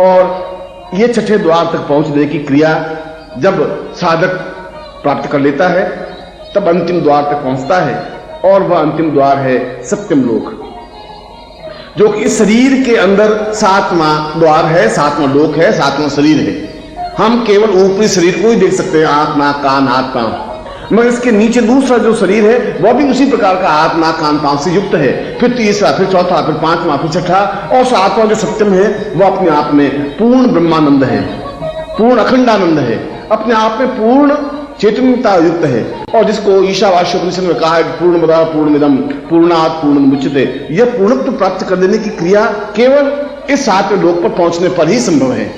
और ये छठे द्वार तक पहुंचने की क्रिया जब साधक प्राप्त कर लेता है तब अंतिम द्वार तक पहुंचता है, और वह अंतिम द्वार है सत्यम लोक, जो कि इस शरीर के अंदर सातवां द्वार है, सातवां लोक है, सातवां शरीर है। हम केवल ऊपरी शरीर को ही देख सकते हैं, आंख नाक कान हाथ पांव, मगर इसके नीचे दूसरा जो शरीर है वह भी उसी प्रकार का आंख नाक कान पांव से युक्त है, फिर तीसरा, फिर चौथा, फिर पांचवा, फिर छठा, और सातवां जो सत्यम है वह अपने आप में पूर्ण ब्रह्मानंद है, पूर्ण अखंडानंद है, अपने आप में पूर्ण चैतन्यता युक्त है, और जिसको ईशावास्य उपनिषद में कहा है कि पूर्णमदः पूर्णमिदं पूर्णात् पूर्णमुदच्यते, यह पूर्णत्व प्राप्त कर देने की क्रिया केवल इस सातवें लोक पर पहुंचने पर ही संभव है,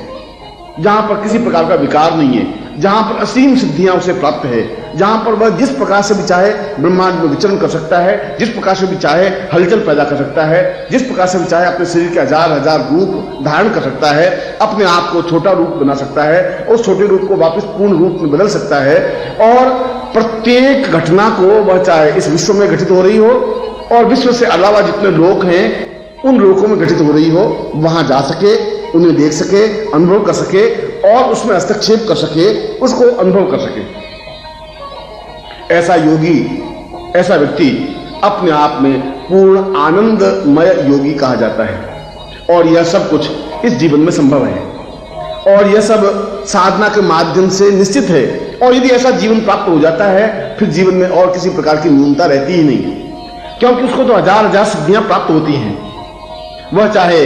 जहां पर किसी प्रकार का विकार नहीं है, जहां पर असीम सिद्धियां उसे प्राप्त है, जहां पर वह जिस प्रकार से भी चाहे ब्रह्मांड में विचरण कर सकता है, जिस प्रकार से भी चाहे हलचल पैदा कर सकता है, जिस प्रकार से भी चाहे अपने शरीर के हजार हजार रूप धारण कर सकता है, अपने आप को छोटा रूप बना सकता है, उस छोटे रूप को वापस पूर्ण रूप में बदल सकता है, और प्रत्येक घटना को वह चाहे इस विश्व में घटित हो रही हो और विश्व से अलावा जितने लोक हैं उन लोकों में घटित हो रही हो, वहां जा सके, उन्हें देख सके, अनुभव कर सके, और उसमें हस्तक्षेप कर सके, उसको अनुभव कर सके। ऐसा योगी, ऐसा व्यक्ति अपने आप में पूर्ण आनंदमय योगी कहा जाता है, और यह सब कुछ इस जीवन में संभव है, और यह सब साधना के माध्यम से निश्चित है। और यदि ऐसा जीवन प्राप्त हो जाता है फिर जीवन में और किसी प्रकार की न्यूनता रहती ही नहीं, क्योंकि उसको तो हजार हजार सिद्धियां प्राप्त होती हैं। वह चाहे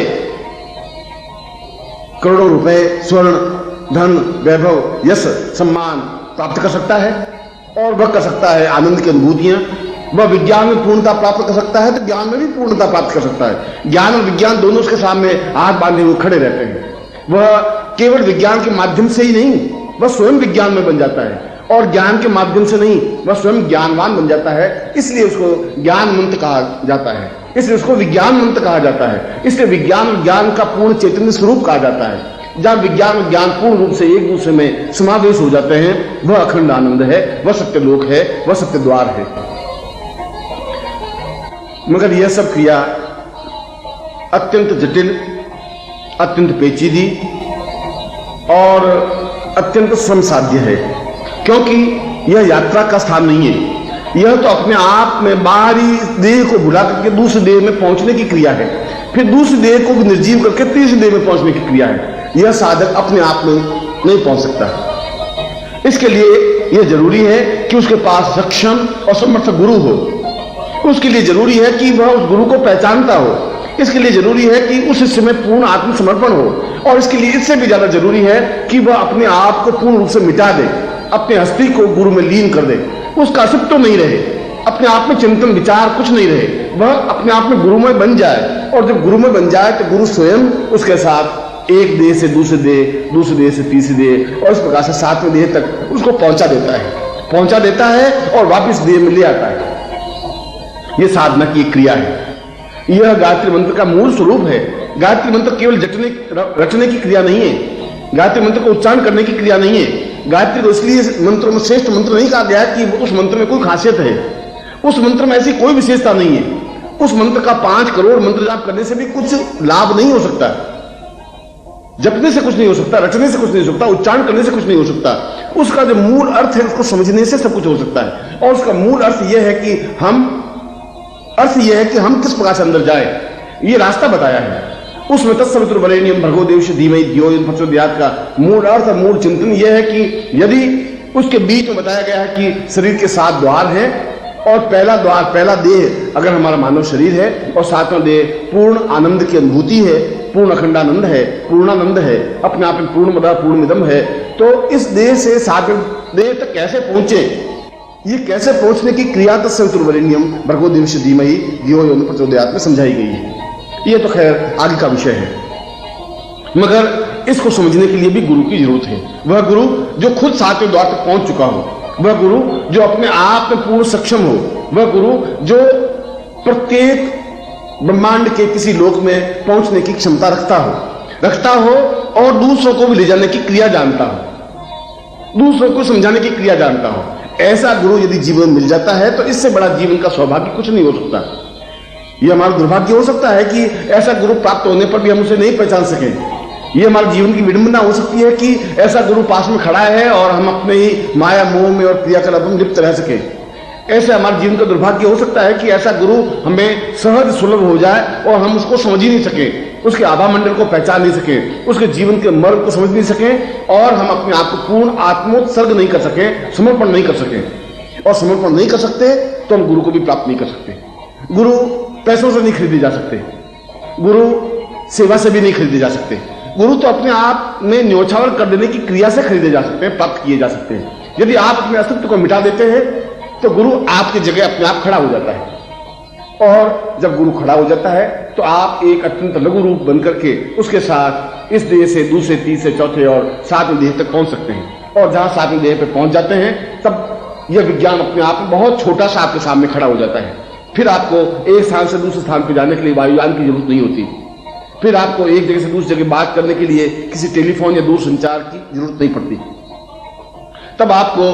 करोड़ों रुपए, स्वर्ण, धन, वैभव, यश, सम्मान प्राप्त कर सकता है, और वह कर सकता है आनंद की अनुभूतियां। वह विज्ञान में पूर्णता प्राप्त कर सकता है तो ज्ञान में भी पूर्णता प्राप्त कर सकता है। ज्ञान और विज्ञान दोनों उसके सामने हाथ बांधे हुए खड़े रहते हैं। वह केवल विज्ञान के माध्यम से ही नहीं, वह स्वयं विज्ञान में बन जाता है, और ज्ञान के माध्यम से नहीं, वह स्वयं ज्ञानवान बन जाता है। इसलिए उसको ज्ञान मंत्र कहा जाता है, इसलिए उसको विज्ञान मंत्र कहा जाता है, इसलिए विज्ञान और ज्ञान का पूर्ण चैतन्य स्वरूप कहा जाता है। जहां विज्ञान और ज्ञान पूर्ण रूप से एक दूसरे में समावेश हो जाते हैं, वह अखंड आनंद है, वह सत्य लोक है, वह सत्य द्वार है। मगर यह सब क्रिया अत्यंत जटिल, अत्यंत पेचीदी और अत्यंत श्रम साध्य है, क्योंकि यह यात्रा का स्थान नहीं है। यह तो अपने आप में बाहरी देह को भुला करके दूसरे देह में पहुंचने की क्रिया है, फिर दूसरे देह को भी निर्जीव करके तीसरे देह में पहुंचने की क्रिया है। यह साधक अपने आप में नहीं पहुंच सकता। इसके लिए यह जरूरी है कि उसके पास सक्षम और समर्थ गुरु हो। उसके लिए जरूरी है कि वह उस गुरु को पहचानता हो। इसके लिए जरूरी है कि उस हिस्से में पूर्ण आत्मसमर्पण हो, और इसके लिए इससे भी ज्यादा जरूरी है कि वह अपने आप को पूर्ण रूप से मिटा दे, अपने हस्ती को गुरु में लीन कर दे, उसका अस्तित्व नहीं रहे, अपने आप में चिंतन विचार कुछ नहीं रहे, वह अपने आप में गुरुमय बन जाए। और जब गुरुमय बन जाए तो गुरु स्वयं उसके साथ एक देह से दूसरे देह, दूसरे देह से तीसरे देह, और इस प्रकार से सातवें देह तक उसको पहुंचा देता है और वापस देह में ले आता है। यह साधना की एक क्रिया है। यह गायत्री मंत्र का मूल स्वरूप है। गायत्री मंत्र केवल रटने की क्रिया नहीं है, गायत्री मंत्र को उच्चारण करने की क्रिया नहीं है। गायत्री को इसलिए मंत्रों में श्रेष्ठ मंत्र नहीं कहा गया कि उस मंत्र में कोई खासियत है, उस मंत्र में ऐसी कोई विशेषता नहीं है। उस मंत्र का 5 करोड़ मंत्र जाप करने से भी कुछ लाभ नहीं हो सकता, जपने से कुछ नहीं हो सकता, रचने से कुछ नहीं हो सकता, उच्चारण करने से कुछ नहीं हो सकता। उसका जो मूल अर्थ है उसको समझने से सब कुछ हो सकता है। और उसका मूल अर्थ यह है कि हम किस प्रकार से अंदर जाए, ये रास्ता बताया है। उसमें तत्सवितुर्वरेण्यं भर्गो देवस्य धीमहि धियो यो न प्रचोदयात् का मूल अर्थ और मूल चिंतन यह है कि यदि उसके बीच में बताया गया है कि शरीर के 7 द्वार हैं, और पहला द्वार, पहला देह अगर हमारा मानव शरीर है, और 7वां देह पूर्ण आनंद की अनुभूति है, पूर्ण अखंडानंद है, पूर्णानंद है, अपने आप में पूर्णमदः पूर्णमिदं है, तो इस देह से 7वें देह तक कैसे पहुंचे, ये कैसे पहुंचने की क्रिया तत्सवितुर्वरेण्यं भर्गो देवस्य धीमहि धियो यो न प्रचोदयात् में समझाई गई है। ये तो खैर आगे का विषय है, मगर इसको समझने के लिए भी गुरु की जरूरत है। वह गुरु जो खुद 7वें द्वार तक पहुंच चुका हो, वह गुरु जो अपने आप में पूर्ण सक्षम हो, वह गुरु जो प्रत्येक ब्रह्मांड के किसी लोक में पहुंचने की क्षमता रखता हो और दूसरों को भी ले जाने की क्रिया जानता हो, दूसरों को समझाने की क्रिया जानता हो। ऐसा गुरु यदि जीवन मिल जाता है तो इससे बड़ा जीवन का सौभाग्य कुछ नहीं हो सकता। यह हमारा दुर्भाग्य हो सकता है कि ऐसा गुरु प्राप्त होने पर भी हम उसे नहीं पहचान सकें, ये हमारे जीवन की विडंबना हो सकती है कि ऐसा गुरु पास में खड़ा है और हम अपने ही माया मोह में और क्रियाकलाप में लिप्त रह सके। ऐसे हमारे जीवन का दुर्भाग्य हो सकता है कि ऐसा गुरु हमें सहज सुलभ हो जाए और हम उसको समझ ही नहीं सके, उसके आभा मंडल को पहचान नहीं सके, उसके जीवन के मर्म को समझ नहीं सके और हम अपने आप को पूर्ण आत्मोत्सर्ग नहीं कर सके, समर्पण नहीं कर सके। और समर्पण नहीं कर सकते तो हम गुरु को भी प्राप्त नहीं कर सकते। गुरु पैसों से नहीं खरीदे जा सकते, गुरु सेवा से भी नहीं खरीदे जा सकते। गुरु तो अपने आप में न्योछावर कर देने की क्रिया से खरीदे जा सकते हैं, प्राप्त किए जा सकते हैं। यदि आप अपने अस्तित्व को मिटा देते हैं तो गुरु आपकी जगह अपने आप खड़ा हो जाता है। और जब गुरु खड़ा हो जाता है तो आप एक अत्यंत लघु रूप बनकर के उसके साथ इस देह से दूसरे, तीसरे, चौथे और सातवें देह तक पहुंच सकते हैं। और जहां सातवें देह पे पहुंच जाते हैं तब यह विज्ञान अपने आप में बहुत छोटा सा आपके सामने खड़ा हो जाता है। फिर आपको एक स्थान से दूसरे स्थान पर जाने के लिए वायुयान की जरूरत नहीं होती। फिर आपको एक जगह से दूसरी जगह बात करने के लिए किसी टेलीफोन या दूरसंचार की जरूरत नहीं पड़ती। तब आपको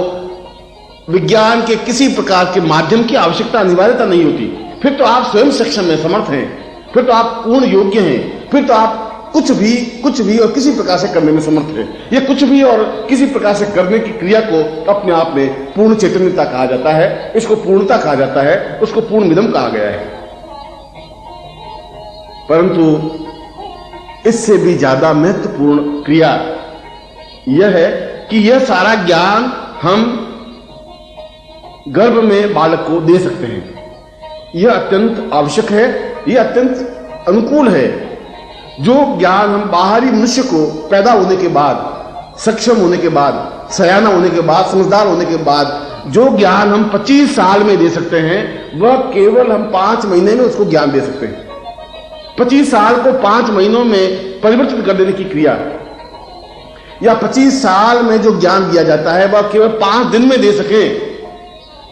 विज्ञान के किसी प्रकार के माध्यम की आवश्यकता, अनिवार्यता नहीं होती। फिर तो आप स्वयं सक्षम हैं, समर्थ हैं, फिर तो आप पूर्ण योग्य हैं, फिर तो आप कुछ भी और किसी प्रकार से करने में समर्थ है। ये कुछ भी और किसी प्रकार से करने की क्रिया को अपने आप में पूर्ण चैतन्यता कहा जाता है, इसको पूर्णता कहा जाता है, उसको पूर्णमिदम कहा गया है। परंतु इससे भी ज्यादा महत्वपूर्ण क्रिया यह है कि यह सारा ज्ञान हम गर्भ में बालक को दे सकते हैं। यह अत्यंत आवश्यक है, यह अत्यंत अनुकूल है। जो ज्ञान हम बाहरी मनुष्य को पैदा होने के बाद, सक्षम होने के बाद, सयाना होने के बाद, समझदार होने के बाद जो ज्ञान हम 25 साल में दे सकते हैं, वह केवल हम 5 महीने में उसको ज्ञान दे सकते हैं। 25 साल को 5 महीनों में परिवर्तित कर देने की क्रिया, या 25 साल में जो ज्ञान दिया जाता है वह केवल 5 दिन में दे सके,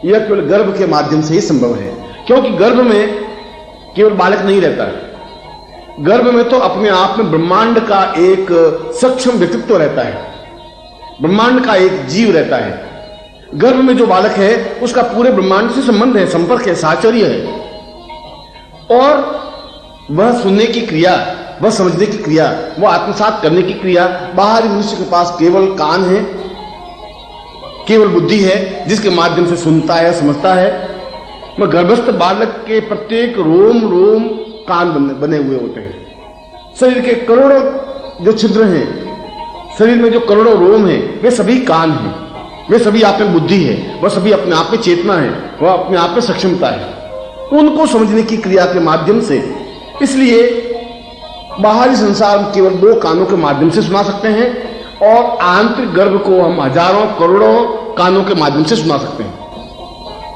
यह केवल गर्भ के माध्यम से ही संभव है। क्योंकि गर्भ में केवल बालक नहीं रहता है, गर्भ में तो अपने आप में ब्रह्मांड का एक सक्षम व्यक्तित्व रहता है, ब्रह्मांड का एक जीव रहता है। गर्भ में जो बालक है उसका पूरे ब्रह्मांड से संबंध है, संपर्क है, साहचर्य है। और वह सुनने की क्रिया, वह समझने की क्रिया, वह आत्मसात करने की क्रिया, बाहरी मनुष्य के पास केवल कान है, केवल बुद्धि है जिसके माध्यम से सुनता है, समझता है। वह गर्भस्थ बालक के प्रत्येक रोम रोम कान बने हुए होते हैं। शरीर के करोड़ों जो छिद्र हैं, शरीर में जो करोड़ों रोम हैं, वे सभी कान हैं, वे सभी आप में बुद्धि है, वह सभी अपने आप में चेतना है, वह अपने आप में सक्षमता है। उनको समझने की क्रिया के माध्यम से, इसलिए बाहरी संसार केवल 2 कानों के माध्यम से सुना सकते हैं और आंतरिक गर्भ को हम हजारों करोड़ों कानों के माध्यम से सुना सकते हैं।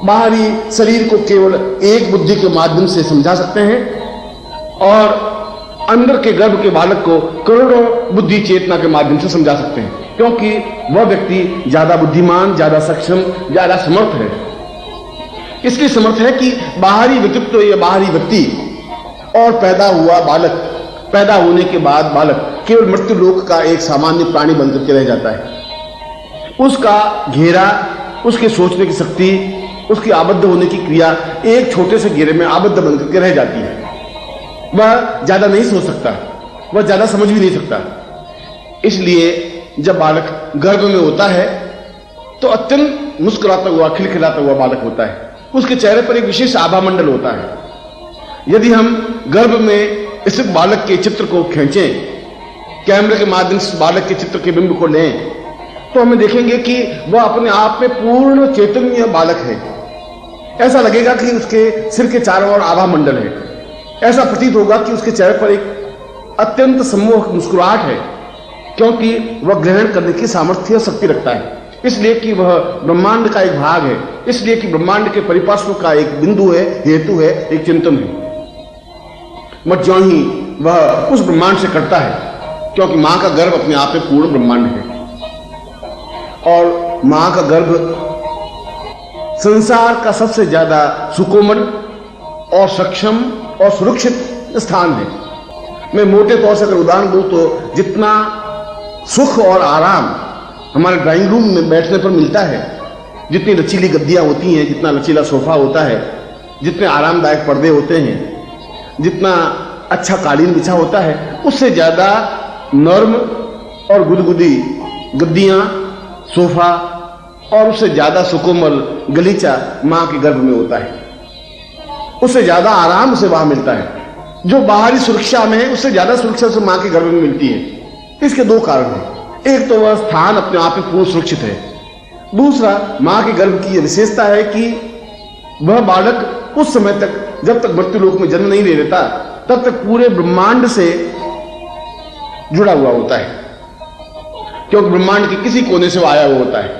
बाहरी शरीर को केवल एक बुद्धि के माध्यम से समझा सकते हैं और अंदर के गर्भ के बालक को करोड़ों बुद्धि चेतना के माध्यम से समझा सकते हैं, क्योंकि वह व्यक्ति ज्यादा बुद्धिमान, ज्यादा सक्षम, ज्यादा समर्थ है। इसलिए समर्थ है कि बाहरी व्यक्तित्व या बाहरी व्यक्ति और पैदा हुआ बालक, पैदा होने के बाद बालक केवल मृत्यु लोक का एक सामान्य प्राणी बनकर के रह जाता है। उसका घेरा, उसके सोचने की शक्ति, उसकी आबद्ध होने की क्रिया एक छोटे से घेरे में आबद्ध बनकर के रह जाती है। वह ज्यादा नहीं सोच सकता, वह ज्यादा समझ भी नहीं सकता। इसलिए जब बालक गर्भ में होता है तो अत्यंत मुस्कुराता हुआ, खिलखिलाता हुआ बालक होता है। उसके चेहरे पर एक विशेष आभा मंडल होता है। यदि हम गर्भ में स्थित बालक के चित्र को खींचें, कैमरे के माध्यम से बालक के चित्र के बिंब को लें, तो हमें देखेंगे कि वह अपने आप में पूर्ण चैतन्य बालक है। ऐसा लगेगा कि उसके सिर के चारों ओर आभा मंडल है। ऐसा प्रतीत होगा कि उसके चेहरे पर एक अत्यंत सम्मोहक मुस्कुराहट है, क्योंकि वह ग्रहण करने की सामर्थ्य और शक्ति रखता है। इसलिए कि वह ब्रह्मांड का एक भाग है, इसलिए कि ब्रह्मांड के परिपार्श्व का एक बिंदु है, हेतु है, एक चिंतन है। मत ज्यों ही वह उस ब्रह्मांड से कटता है, क्योंकि मां का गर्भ अपने आप में पूर्ण ब्रह्मांड है और मां का गर्भ संसार का सबसे ज्यादा सुकोमल और सक्षम और सुरक्षित स्थान है। मैं मोटे तौर से अगर उदाहरण दूं तो जितना सुख और आराम हमारे ड्राइंग रूम में बैठने पर मिलता है, जितनी लचीली गद्दियां होती हैं, जितना लचीला सोफा होता है, जितने आरामदायक पर्दे होते हैं, जितना अच्छा कालीन बिछा होता है, उससे ज्यादा नर्म और गुदगुदी गद्दियां, सोफा और उससे ज्यादा सुकोमल गलीचा मां के गर्भ में होता है। उससे ज्यादा आराम उसे वहां मिलता है। जो बाहरी सुरक्षा में है उससे ज्यादा सुरक्षा उसे मां के गर्भ में मिलती है। इसके दो कारण हैं। एक तो वह स्थान अपने आप में पूर्ण सुरक्षित है। दूसरा, मां के गर्भ की यह विशेषता है कि वह बालक उस समय तक, जब तक मृत्यु लोक में जन्म नहीं ले लेता, तब तक पूरे ब्रह्मांड से जुड़ा हुआ होता है, क्योंकि ब्रह्मांड के किसी कोने से वो आया हुआ होता है।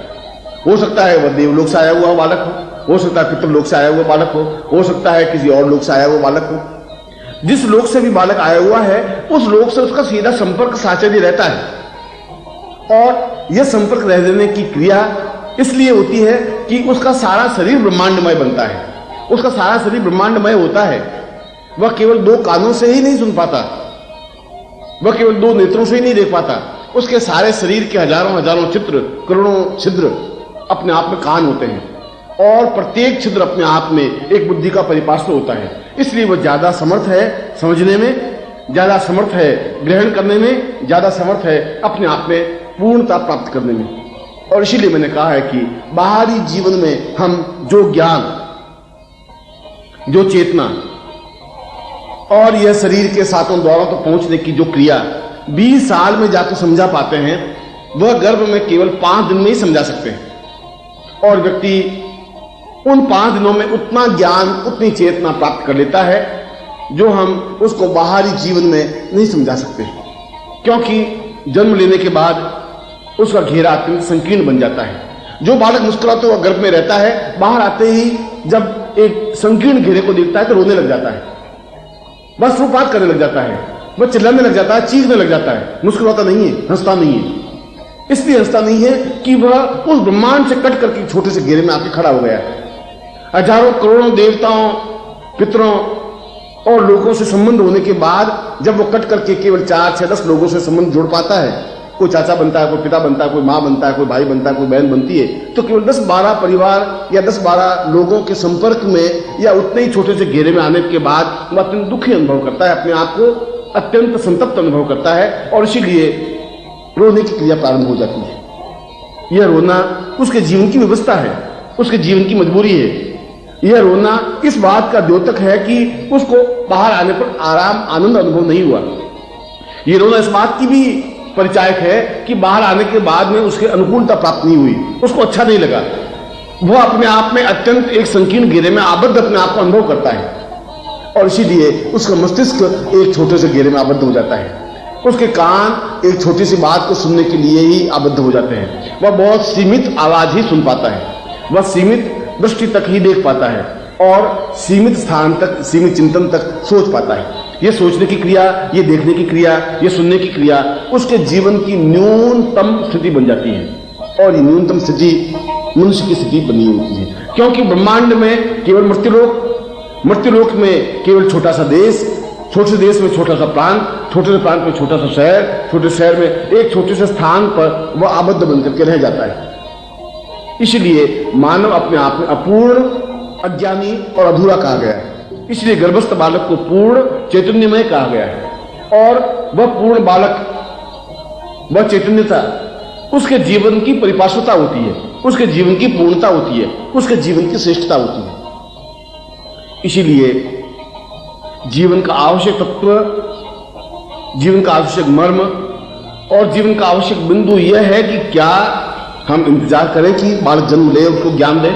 हो सकता है वह देवलोक से आया हुआ बालक हो सकता है पितृलोक से आया हुआ बालक हो सकता है किसी और लोक से आया हुआ बालक हो। जिस लोक से भी बालक आया हुआ है उस लोक से उसका सीधा संपर्क साचर्य रहता है। और यह संपर्क रह देने की क्रिया इसलिए होती है कि उसका सारा शरीर ब्रह्मांडमय बनता है। उसका सारा शरीर ब्रह्मांडमय होता है। वह केवल दो कानों से ही नहीं सुन पाता, वह केवल दो नेत्रों से ही नहीं देख पाता। उसके सारे शरीर के हजारों हजारों चित्र, करोड़ों छिद्र अपने आप में कान होते हैं, और प्रत्येक छिद्र अपने आप में एक बुद्धि का परिपार्श्व होता है। इसलिए वह ज्यादा समर्थ है समझने में, ज्यादा समर्थ है ग्रहण करने में, ज्यादा समर्थ है अपने आप में पूर्णता प्राप्त करने में। और इसीलिए मैंने कहा है कि बाहरी जीवन में हम जो ज्ञान, जो चेतना और यह शरीर के सातों द्वारों तक पहुंचने की जो क्रिया 20 साल में जाकर समझा पाते हैं, वह गर्भ में केवल 5 दिन में ही समझा सकते हैं। और व्यक्ति उन 5 दिनों में उतना ज्ञान, उतनी चेतना प्राप्त कर लेता है जो हम उसको बाहरी जीवन में नहीं समझा सकते, क्योंकि जन्म लेने के बाद उसका घेरा अत्यंत संकीर्ण बन जाता है। जो बालक मुस्कुराते हुए गर्भ में रहता है, बाहर आते ही जब एक संकीर्ण घेरे को देखता है तो रोने लग जाता है, बस रूपात करने लग जाता है, वह चिल्लाने लग जाता है, चीखने लग जाता है। मुस्कुराता नहीं है, हंसता नहीं है। इसलिए हंसता नहीं है कि वह उस ब्रह्मांड से कट करके छोटे से घेरे में आके खड़ा हो गया है। हजारों करोड़ों देवताओं, पितरों और लोगों से संबंध होने के बाद जब वो कट करके केवल 4, 6, 10 लोगों से संबंध जोड़ पाता है, कोई चाचा बनता है, कोई पिता बनता है, कोई माँ बनता है, कोई भाई बनता है, कोई बहन बनती है, तो केवल 10-12 परिवार या 10-12 लोगों के संपर्क में या उतने ही छोटे से घेरे में आने के बाद वह अत्यंत दुखी अनुभव करता है, अपने आप को अत्यंत संतप्त अनुभव करता है, और इसीलिए रोने की क्रिया प्रारंभ हो जाती है। यह रोना उसके जीवन की व्यवस्था है, उसके जीवन की मजबूरी है। यह रोना इस बात का द्योतक है कि उसको बाहर आने पर आराम, आनंद अनुभव नहीं हुआ। यह रोना इस बात की भी परिचायक है कि बाहर आने के बाद में उसके अनुकूलता प्राप्त नहीं हुई, उसको अच्छा नहीं लगा। वह अपने आप में अत्यंत एक संकीर्ण घेरे में आबद्ध अपने आप को अनुभव करता है, और इसीलिए उसका मस्तिष्क एक छोटे से घेरे में आबद्ध हो जाता है। उसके कान एक छोटी सी बात को सुनने के लिए ही आबद्ध हो जाते हैं। वह बहुत सीमित आवाज ही सुन पाता है, वह सीमित दृष्टि तक ही देख पाता है, और सीमित स्थान तक, सीमित चिंतन तक सोच पाता है। यह सोचने की क्रिया, यह देखने की क्रिया, यह सुनने की क्रिया उसके जीवन की न्यूनतम स्थिति बन जाती है, और ये न्यूनतम स्थिति मनुष्य की स्थिति बनी होती है। क्योंकि ब्रह्मांड में केवल मृत्युलोक में केवल छोटा सा देश, छोटे से देश में छोटा सा प्रांत, छोटे से प्रांत में छोटा सा शहर, छोटे शहर में एक छोटे से स्थान पर वह आबद्ध बनकर के रह जाता है। इसलिए मानव अपने आप में अपूर्ण, अज्ञानी और अधूरा कहा गया है। इसलिए गर्भस्थ बालक को पूर्ण चैतन्यमय कहा गया है, और वह पूर्ण बालक, वह चैतन्यता उसके जीवन की परिपार्श्वता होती है, उसके जीवन की पूर्णता होती है, उसके जीवन की श्रेष्ठता होती है। इसीलिए जीवन का आवश्यक तत्व, जीवन का आवश्यक मर्म और जीवन का आवश्यक बिंदु यह है कि क्या हम इंतजार करें कि बालक जन्म ले, उसको ज्ञान दे?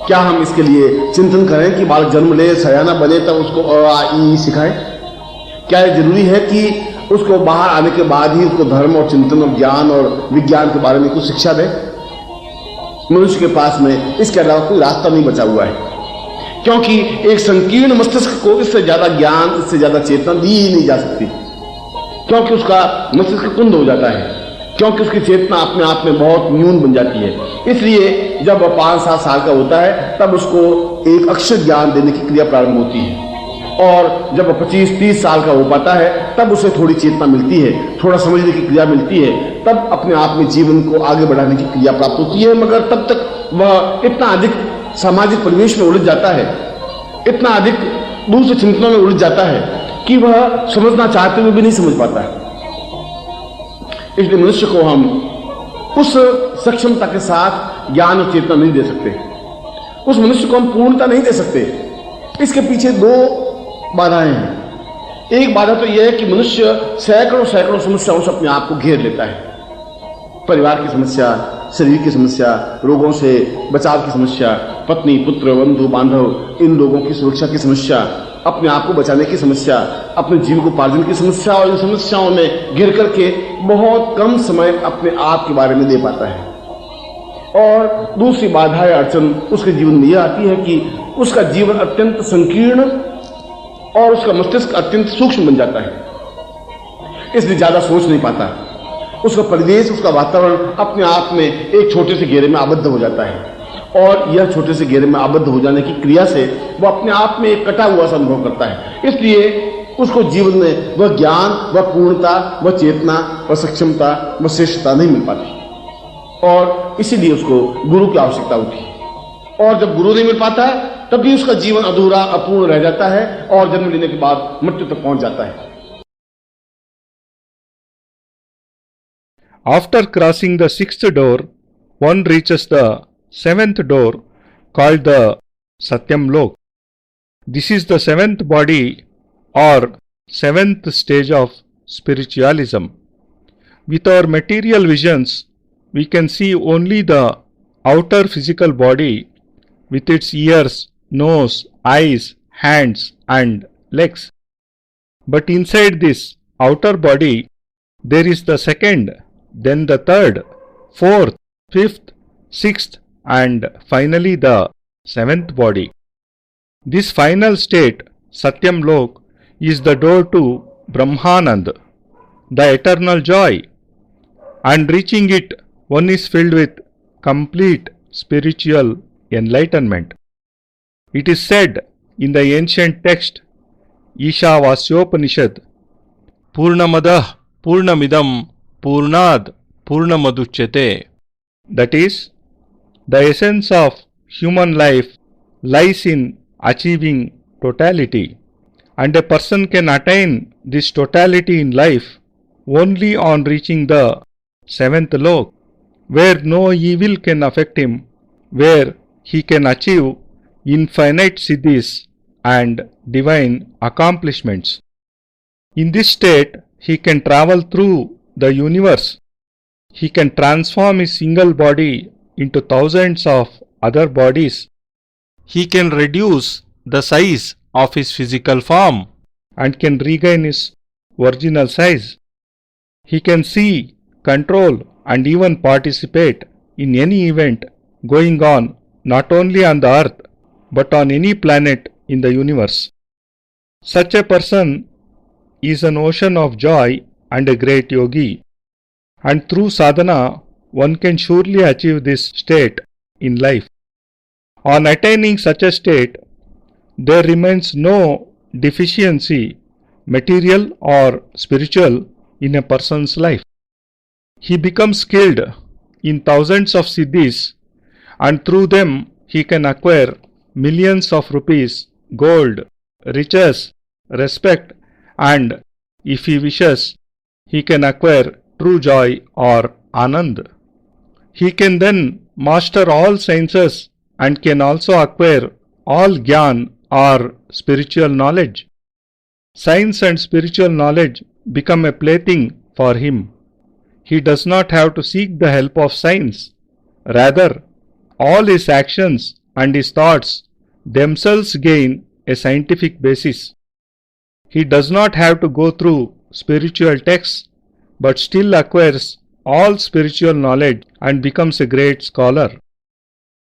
क्या हम इसके लिए चिंतन करें कि बालक जन्म ले, सयाना बने, तब उसको अ आ ई सिखाएं? क्या यह जरूरी है कि उसको बाहर आने के बाद ही उसको धर्म और चिंतन और ज्ञान और विज्ञान के बारे में कुछ शिक्षा दे? मनुष्य के पास में इसके अलावा कोई रास्ता नहीं बचा हुआ है, क्योंकि एक संकीर्ण मस्तिष्क को इससे ज्यादा ज्ञान, इससे ज्यादा चेतना दी ही नहीं जा सकती, क्योंकि उसका मस्तिष्क कुंद हो जाता है, क्योंकि उसकी चेतना अपने आप में बहुत न्यून बन जाती है। इसलिए जब वह 5-7 साल का होता है तब उसको एक अक्षर ज्ञान देने की क्रिया प्रारंभ होती है, और जब वह 25-30 साल का हो पाता है तब उसे थोड़ी चेतना मिलती है, थोड़ा समझने की क्रिया मिलती है, तब अपने आप में जीवन को आगे बढ़ाने की क्रिया प्राप्त होती है। मगर तब तक वह इतना अधिक सामाजिक परिवेश में उलझ जाता है, इतना अधिक दूसरे चिंतनों में उलझ जाता है कि वह समझना चाहते हुए भी नहीं समझ पाता है। इसलिए मनुष्य को हम उस सक्षमता के साथ ज्ञान और चेतना नहीं दे सकते, उस मनुष्य को हम पूर्णता नहीं दे सकते। इसके पीछे दो बाधाएं हैं। एक बाधा तो यह है कि मनुष्य सैकड़ों सैकड़ों समस्याओं से अपने आप को घेर लेता है। परिवार की समस्या, शरीर की समस्या, रोगों से बचाव की समस्या, पत्नी पुत्र बंधु बांधव इन लोगों की सुरक्षा की समस्या, अपने आप को बचाने की समस्या, अपने जीविकोपार्जन की समस्या, और इन समस्याओं में घिर करके बहुत कम समय अपने आप के बारे में दे पाता है। और दूसरी बाधा या अड़चन उसके जीवन में यह आती है कि उसका जीवन अत्यंत संकीर्ण और उसका मस्तिष्क अत्यंत सूक्ष्म बन जाता है, इसलिए ज्यादा सोच नहीं पाता। उसका परिवेश, उसका वातावरण अपने आप में एक छोटे से घेरे में आबद्ध हो जाता है, और यह छोटे से घेरे में आबद्ध हो जाने की क्रिया से वह अपने आप में एक कटा हुआ सा अनुभव करता है। इसलिए उसको जीवन में वह ज्ञान, वह पूर्णता, वह चेतना, वह सक्षमता, वह श्रेष्ठता नहीं मिल पाती, और इसीलिए उसको गुरु की आवश्यकता होती है। और जब गुरु नहीं मिल पाता है तब भी उसका जीवन अधूरा, अपूर्ण रह जाता है, और जन्म लेने के बाद मृत्यु तक पहुंच जाता है। After crossing the sixth door, one reaches the seventh door called the Satyam Lok. This is the seventh body or seventh stage of spiritualism. With our material visions, we can see only the outer physical body with its ears, nose, eyes, hands and legs. But inside this outer body, there is the second, then the third, fourth, fifth, sixth and finally the seventh body. This final state, Satyam Lok, is the door to Brahmanand, the eternal joy, and reaching it one is filled with complete spiritual enlightenment. It is said in the ancient text Ishavasyopanishad, Purnamadah Purnamidam Purnad Purnamaduchyate. That is, the essence of human life lies in achieving totality, and a person can attain this totality in life only on reaching the seventh lok, where no evil can affect him, where he can achieve infinite siddhis and divine accomplishments. In this state, he can travel through the universe. He can transform his single body into thousands of other bodies. He can reduce the size of his physical form and can regain his original size. He can see, control and even participate in any event going on not only on the earth but on any planet in the universe. Such a person is an ocean of joy and a great yogi, and through sadhana one can surely achieve this state in life. On attaining such a state, there remains no deficiency, material or spiritual, in a person's life. He becomes skilled in thousands of siddhis, and through them he can acquire millions of rupees, gold, riches, respect, and if he wishes, he can acquire true joy or anand. He can then master all sciences and can also acquire all gyan or spiritual knowledge. Science and spiritual knowledge become a plaything for him. He does not have to seek the help of science. Rather, all his actions and his thoughts themselves gain a scientific basis. He does not have to go through spiritual texts, but still acquires all spiritual knowledge and becomes a great scholar.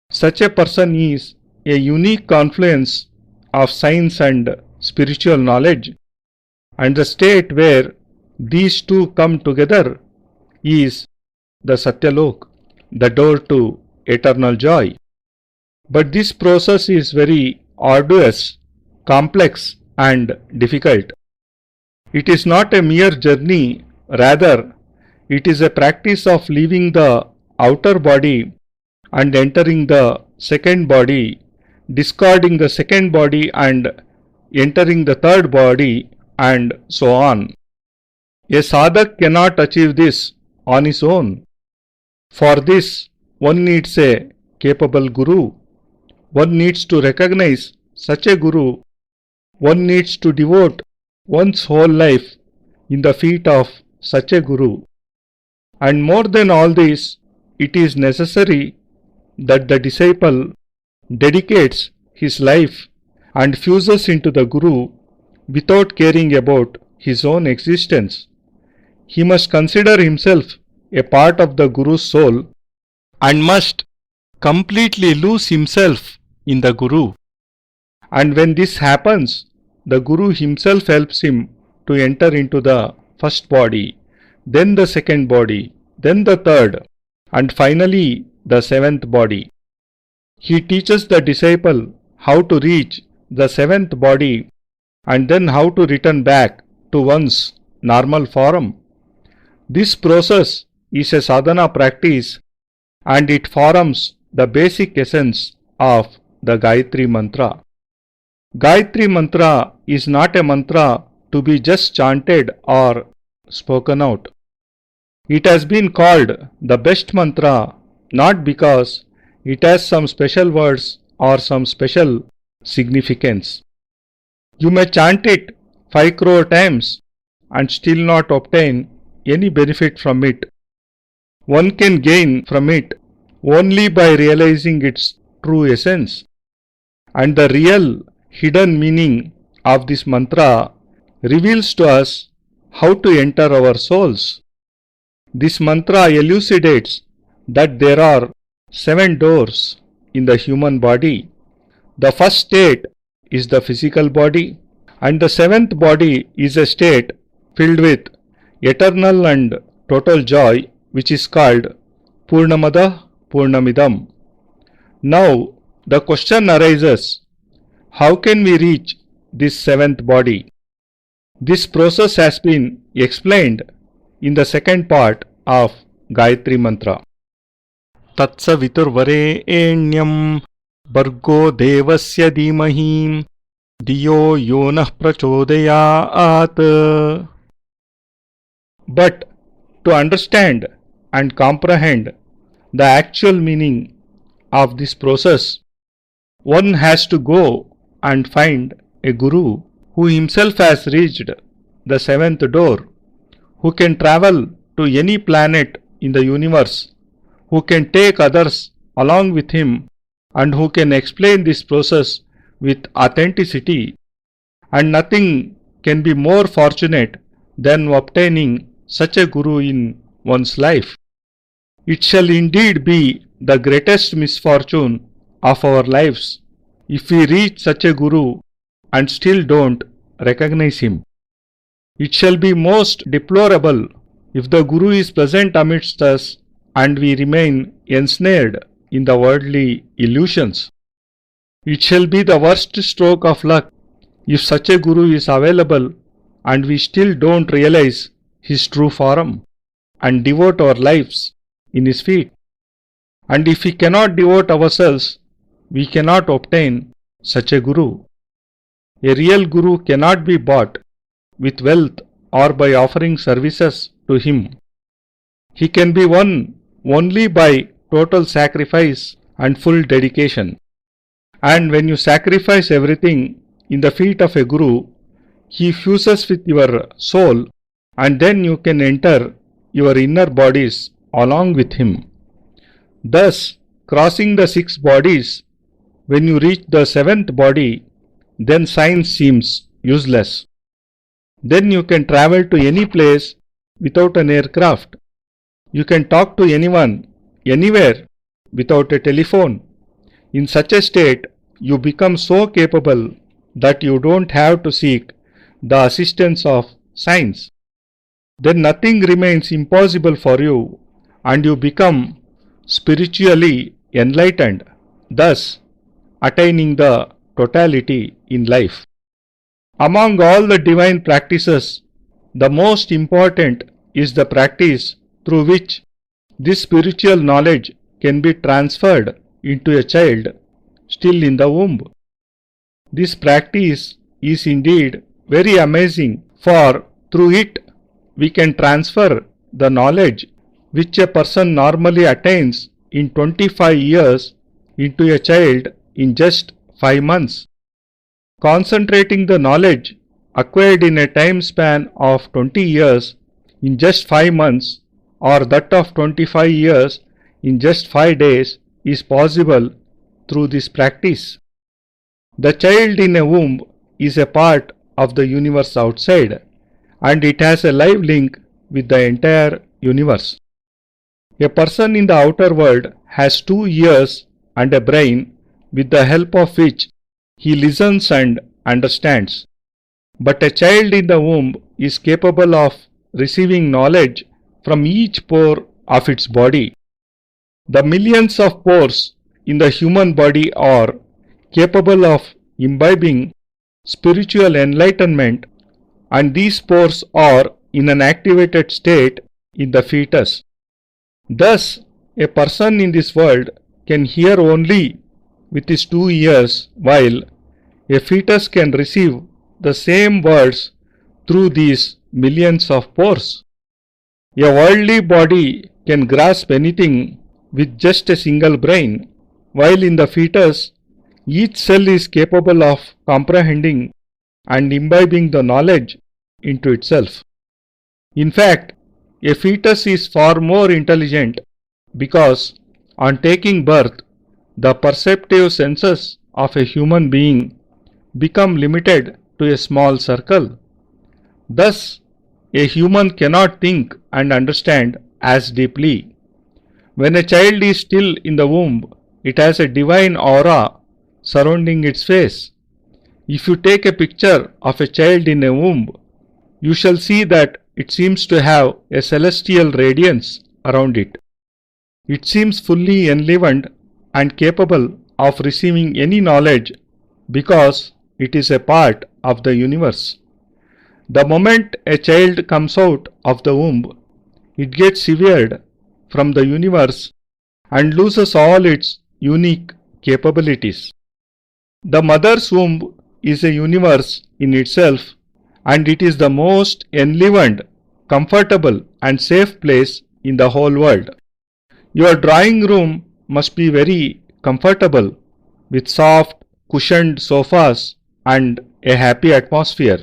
Such a person is a unique confluence of science and spiritual knowledge, and the state where these two come together is the Satyalok, the door to eternal joy. But this process is very arduous, complex and difficult. It is not a mere journey, rather it is a practice of leaving the outer body and entering the second body, discarding the second body and entering the third body, and so on. A sadhak cannot achieve this on his own. For this, one needs a capable guru. One needs to recognize such a guru. One needs to devote one's whole life in the feet of such a guru. And more than all this, it is necessary that the disciple dedicates his life and fuses into the guru without caring about his own existence. He must consider himself a part of the guru's soul and must completely lose himself in the guru. And when this happens, the guru himself helps him to enter into the first body, then the second body, then the third, and finally the seventh body. He teaches the disciple how to reach the seventh body and then how to return back to one's normal form. This process is a sadhana practice and it forms the basic essence of the Gayatri Mantra. Gayatri Mantra is not a mantra to be just chanted or spoken out. It has been called the best mantra not because it has some special words or some special significance. You may chant it 5 crore times and still not obtain any benefit from it. One can gain from it only by realizing its true essence. And the real hidden meaning of this mantra reveals to us how to enter our souls. This mantra elucidates that there are 7 doors in the human body. The first state is the physical body, and the 7th body is a state filled with eternal and total joy, which is called Purnamada Purnamidam. Now, the question arises, how can we reach this 7th body? This process has been explained in the second part of Gayatri Mantra. Tatsaviturvarenyam Bhargo Devasya Dhimahi Diyo Yonah Prachodayat. But to understand and comprehend the actual meaning of this process, one has to go and find a guru who himself has reached the 7th door, who can travel to any planet in the universe, who can take others along with him, and who can explain this process with authenticity. And nothing can be more fortunate than obtaining such a guru in one's life. It shall indeed be the greatest misfortune of our lives if we reach such a guru and still don't recognize him. It shall be most deplorable if the guru is present amidst us and we remain ensnared in the worldly illusions. It shall be the worst stroke of luck if such a guru is available and we still don't realize his true form and devote our lives in his feet. And if we cannot devote ourselves, we cannot obtain such a guru. A real guru cannot be bought with wealth or by offering services to him. He can be won only by total sacrifice and full dedication. And when you sacrifice everything in the feet of a guru, he fuses with your soul, and then you can enter your inner bodies along with him. Thus, crossing the 6 bodies, when you reach the 7th body, then science seems useless. Then you can travel to any place without an aircraft. You can talk to anyone, anywhere, without a telephone. In such a state, you become so capable that you don't have to seek the assistance of science. Then nothing remains impossible for you, and you become spiritually enlightened, thus attaining the totality in life. Among all the divine practices, the most important is the practice through which this spiritual knowledge can be transferred into a child still in the womb. This practice is indeed very amazing for through it we can transfer the knowledge which a person normally attains in 25 years into a child in just 5 months. Concentrating the knowledge acquired in a time span of 20 years in just 5 months or that of 25 years in just 5 days is possible through this practice. The child in a womb is a part of the universe outside, and it has a live link with the entire universe. A person in the outer world has 2 ears and a brain with the help of which he listens and understands. But a child in the womb is capable of receiving knowledge from each pore of its body. The millions of pores in the human body are capable of imbibing spiritual enlightenment, and these pores are in an activated state in the fetus. Thus, a person in this world can hear only with his 2 ears, while a fetus can receive the same words through these millions of pores. A worldly body can grasp anything with just a single brain, while in the fetus, each cell is capable of comprehending and imbibing the knowledge into itself. In fact, a fetus is far more intelligent because on taking birth, the perceptive senses of a human being become limited to a small circle. Thus, a human cannot think and understand as deeply. When a child is still in the womb, it has a divine aura surrounding its face. If you take a picture of a child in a womb, you shall see that it seems to have a celestial radiance around it. It seems fully enlivened and capable of receiving any knowledge because it is a part of the universe. The moment a child comes out of the womb, it gets severed from the universe and loses all its unique capabilities. The mother's womb is a universe in itself, and it is the most enlivened, comfortable and safe place in the whole world. Your drawing room must be very comfortable with soft, cushioned sofas and a happy atmosphere.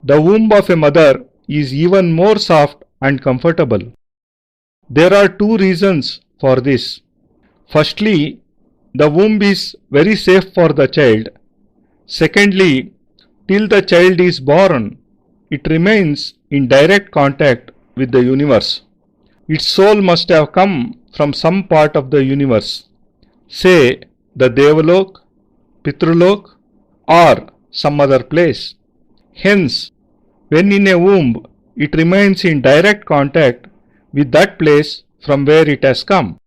The womb of a mother is even more soft and comfortable. There are 2 reasons for this. Firstly, the womb is very safe for the child. Secondly, till the child is born, it remains in direct contact with the universe. Its soul must have come from some part of the universe, say the Devalok, Pitrulok, or some other place. Hence, when in a womb, it remains in direct contact with that place from where it has come.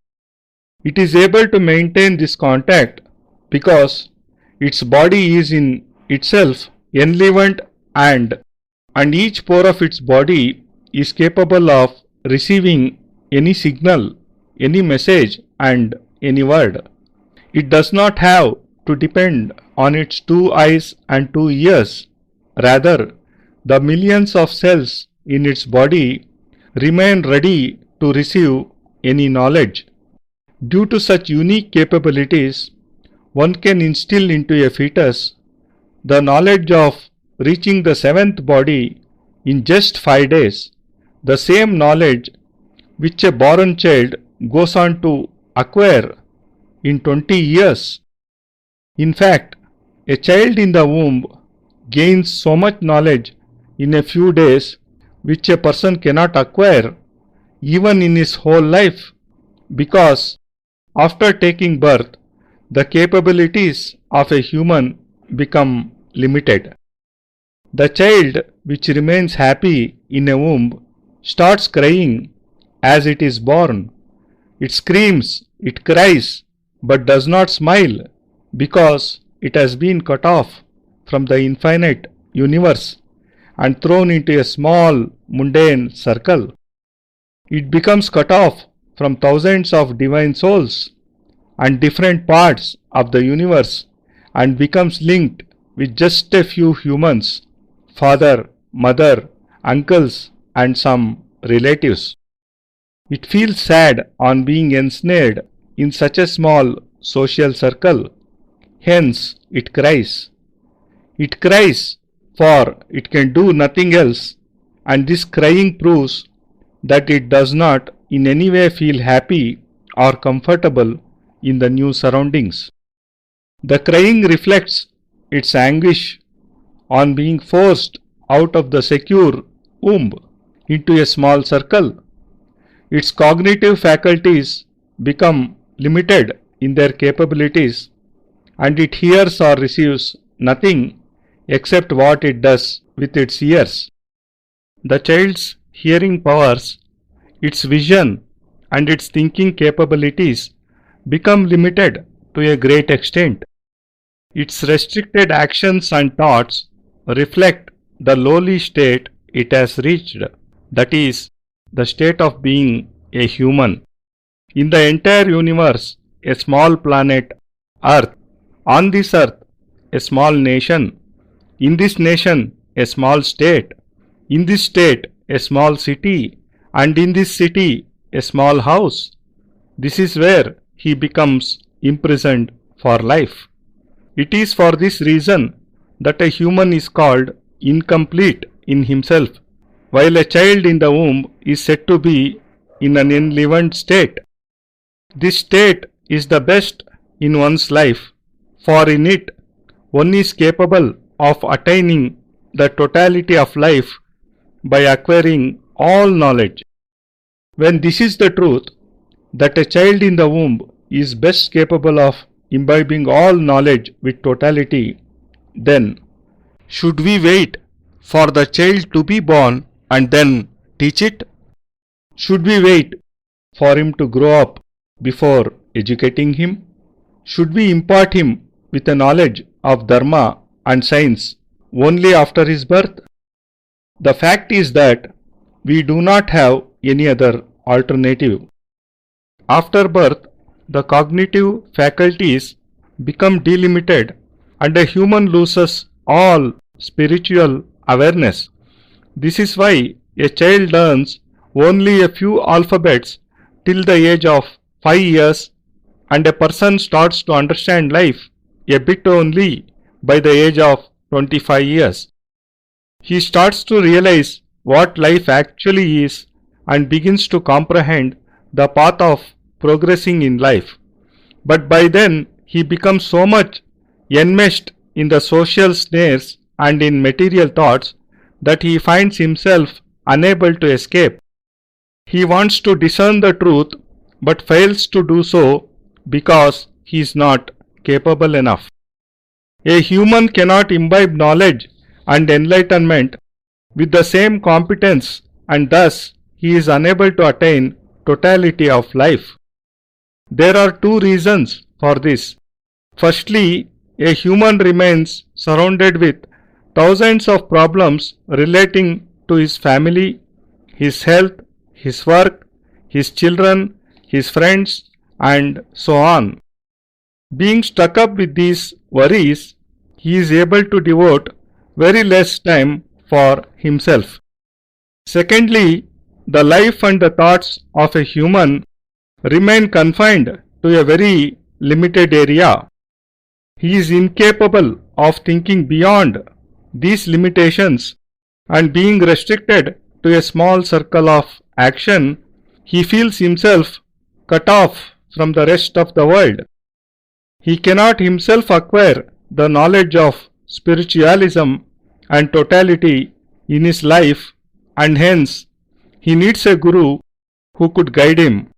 It is able to maintain this contact because its body is in itself enlivened and each pore of its body is capable of receiving any signal, any message and any word. It does not have to depend on its 2 eyes and 2 ears. Rather, the millions of cells in its body remain ready to receive any knowledge. Due to such unique capabilities, one can instill into a fetus the knowledge of reaching the 7th body in just 5 days, the same knowledge which a born child goes on to acquire in 20 years. In fact, a child in the womb gains so much knowledge in a few days which a person cannot acquire even in his whole life, because after taking birth, the capabilities of a human become limited. The child which remains happy in a womb starts crying as it is born. It screams, it cries, but does not smile because it has been cut off from the infinite universe and thrown into a small mundane circle. It becomes cut off from thousands of divine souls and different parts of the universe and becomes linked with just a few humans, father, mother, uncles, and some relatives. It feels sad on being ensnared in such a small social circle. Hence, it cries. It cries, for it can do nothing else, and this crying proves that it does not in any way feel happy or comfortable in the new surroundings. The crying reflects its anguish on being forced out of the secure womb into a small circle. Its cognitive faculties become limited in their capabilities, and it hears or receives nothing except what it does with its ears. The child's hearing powers, its vision, and its thinking capabilities become limited to a great extent. Its restricted actions and thoughts reflect the lowly state it has reached, that is, the state of being a human. In the entire universe, a small planet, Earth. On this Earth, a small nation. In this nation, a small state. In this state, a small city. And in this city, a small house. This is where he becomes imprisoned for life. It is for this reason that a human is called incomplete in himself, while a child in the womb is said to be in an enlivened state. This state is the best in one's life, for in it one is capable of attaining the totality of life by acquiring all knowledge. When this is the truth, that a child in the womb is best capable of imbibing all knowledge with totality, then should we wait for the child to be born and then teach it? Should we wait for him to grow up before educating him? Should we impart him with a knowledge of dharma and science only after his birth? The fact is that we do not have any other alternative. After birth, the cognitive faculties become delimited and a human loses all spiritual awareness. This is why a child learns only a few alphabets till the age of 5 years, and a person starts to understand life a bit only by the age of 25 years. He starts to realize what life actually is and begins to comprehend the path of progressing in life. But by then he becomes so much enmeshed in the social snares and in material thoughts that he finds himself unable to escape. He wants to discern the truth but fails to do so because he is not capable enough. A human cannot imbibe knowledge and enlightenment with the same competence, and thus he is unable to attain totality of life. There are two reasons for this. Firstly, a human remains surrounded with thousands of problems relating to his family, his health, his work, his children, his friends, and so on. Being stuck up with these worries, he is able to devote very less time for himself. Secondly, the life and the thoughts of a human remain confined to a very limited area. He is incapable of thinking beyond these limitations, and being restricted to a small circle of action, he feels himself cut off from the rest of the world. He cannot himself acquire the knowledge of spiritualism and totality in his life, and hence he needs a guru who could guide him.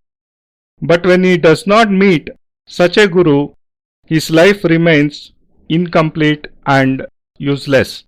But when he does not meet such a guru, his life remains incomplete and useless.